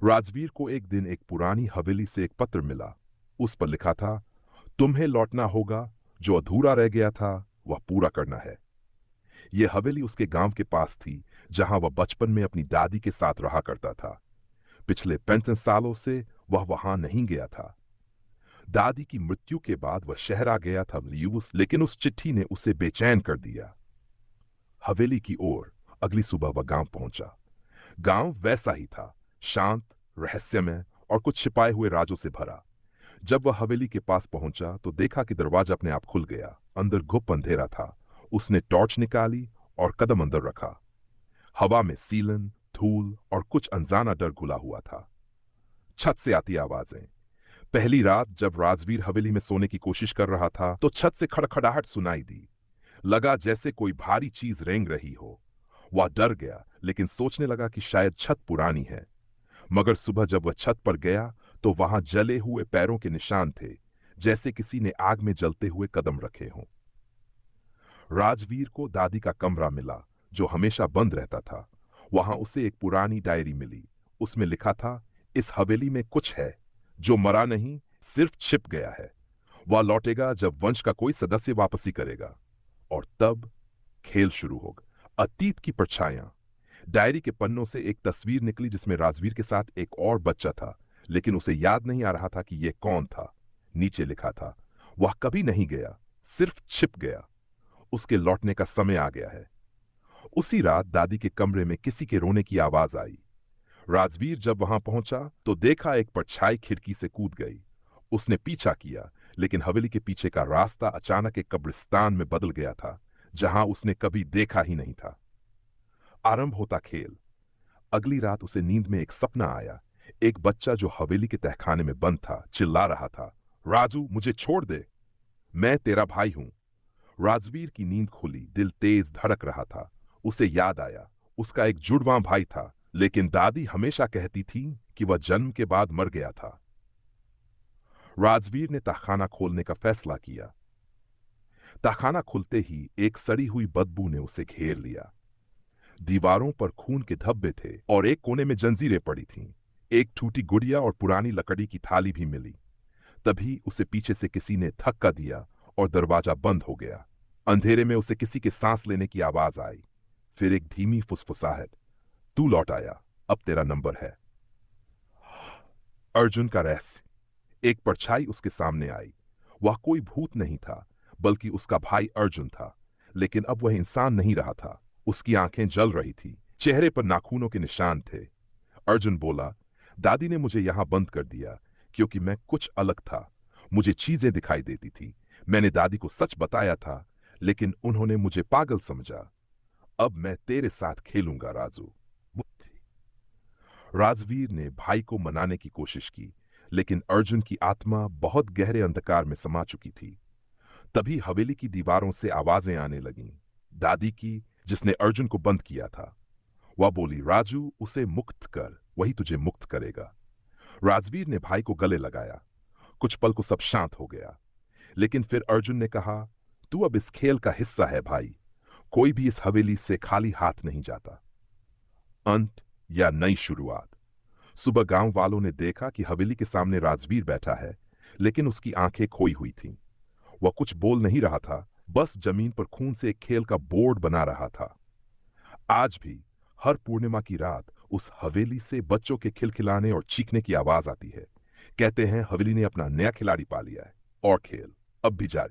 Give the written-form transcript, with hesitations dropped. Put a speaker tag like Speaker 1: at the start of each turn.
Speaker 1: राजवीर को एक दिन एक पुरानी हवेली से एक पत्र मिला। उस पर लिखा था, तुम्हें लौटना होगा, जो अधूरा रह गया था वह पूरा करना है। यह हवेली उसके गांव के पास थी, जहां वह बचपन में अपनी दादी के साथ रहा करता था। पिछले 35 सालों से वह वहां नहीं गया था। दादी की मृत्यु के बाद वह शहर आ गया था मयूस, लेकिन उस चिट्ठी ने उसे बेचैन कर दिया। हवेली की ओर अगली सुबह वह गांव पहुंचा। गांव वैसा ही था, शांत, रहस्यमय और कुछ छिपाए हुए राजों से भरा। जब वह हवेली के पास पहुंचा तो देखा कि दरवाजा अपने आप खुल गया। अंदर गुप्त अंधेरा था। उसने टॉर्च निकाली और कदम अंदर रखा। हवा में सीलन, धूल और कुछ अनजाना डर घुला हुआ था। छत से आती आवाजें। पहली रात जब राजवीर हवेली में सोने की कोशिश कर रहा था तो छत से खड़खड़ाहट सुनाई दी। लगा जैसे कोई भारी चीज रेंग रही हो। वह डर गया, लेकिन सोचने लगा कि शायद छत पुरानी है। मगर सुबह जब वह छत पर गया तो वहां जले हुए पैरों के निशान थे, जैसे किसी ने आग में जलते हुए कदम रखे हों। राजवीर को दादी का कमरा मिला, जो हमेशा बंद रहता था। वहां उसे एक पुरानी डायरी मिली। उसमें लिखा था, इस हवेली में कुछ है जो मरा नहीं, सिर्फ छिप गया है। वह लौटेगा जब वंश का कोई सदस्य वापसी करेगा। और तब खेल शुरू होगा। अतीत की परछाइयां। डायरी के पन्नों से एक तस्वीर निकली जिसमें राजवीर के साथ एक और बच्चा था, लेकिन उसे याद नहीं आ रहा था कि यह कौन था। नीचे लिखा था, वह कभी नहीं गया, सिर्फ छिप गया। उसके लौटने का समय आ गया है। उसी रात दादी के कमरे में किसी के रोने की आवाज आई। राजवीर जब वहां पहुंचा तो देखा एक परछाई खिड़की से कूद गई। उसने पीछा किया, लेकिन हवेली के पीछे का रास्ता अचानक एक कब्रिस्तान में बदल गया था, जहां उसने कभी देखा ही नहीं था। आरंभ होता खेल। अगली रात उसे नींद में एक सपना आया। एक बच्चा जो हवेली के तहखाने में बंद था चिल्ला रहा था, राजू मुझे छोड़ दे, मैं तेरा भाई हूं। राजवीर की नींद खुली, दिल तेज धड़क रहा था। उसे याद आया, उसका एक जुड़वां भाई था, लेकिन दादी हमेशा कहती थी कि वह जन्म के बाद मर गया था। राजवीर ने तहखाना खोलने का फैसला किया। तहखाना खुलते ही एक सड़ी हुई बदबू ने उसे घेर लिया। दीवारों पर खून के धब्बे थे और एक कोने में जंजीरें पड़ी थीं। एक टूटी गुड़िया और पुरानी लकड़ी की थाली भी मिली। तभी उसे पीछे से किसी ने धक्का दिया और दरवाजा बंद हो गया। अंधेरे में उसे किसी के सांस लेने की आवाज आई। फिर एक धीमी फुसफुसाहट, तू लौट आया, अब तेरा नंबर है। अर्जुन का रहस्य। एक परछाई उसके सामने आई। वह कोई भूत नहीं था, बल्कि उसका भाई अर्जुन था। लेकिन अब वह इंसान नहीं रहा था। उसकी आंखें जल रही थी, चेहरे पर नाखूनों के निशान थे। अर्जुन बोला, दादी ने मुझे यहां बंद कर दिया क्योंकि मैं कुछ अलग था। मुझे चीजें दिखाई देती थी। मैंने दादी को सच बताया था, लेकिन उन्होंने मुझे पागल समझा। अब मैं तेरे साथ खेलूंगा राजू। राजवीर ने भाई को मनाने की कोशिश की, लेकिन अर्जुन की आत्मा बहुत गहरे अंधकार में समा चुकी थी। तभी हवेली की दीवारों से आवाजें आने लगीं। दादी की, जिसने अर्जुन को बंद किया था। वह बोली, राजू उसे मुक्त कर, वही तुझे मुक्त करेगा। राजवीर ने भाई को गले लगाया। कुछ पल को सब शांत हो गया, लेकिन फिर अर्जुन ने कहा, तू अब इस खेल का हिस्सा है भाई। कोई भी इस हवेली से खाली हाथ नहीं जाता। अंत या नई शुरुआत। सुबह गांव वालों ने देखा कि हवेली के सामने राजवीर बैठा है, लेकिन उसकी आंखें खोई हुई थीं। वह कुछ बोल नहीं रहा था, बस जमीन पर खून से एक खेल का बोर्ड बना रहा था। आज भी हर पूर्णिमा की रात उस हवेली से बच्चों के खिलखिलाने और चीखने की आवाज आती है। कहते हैं हवेली ने अपना नया खिलाड़ी पा लिया है और खेल अब भी जारी।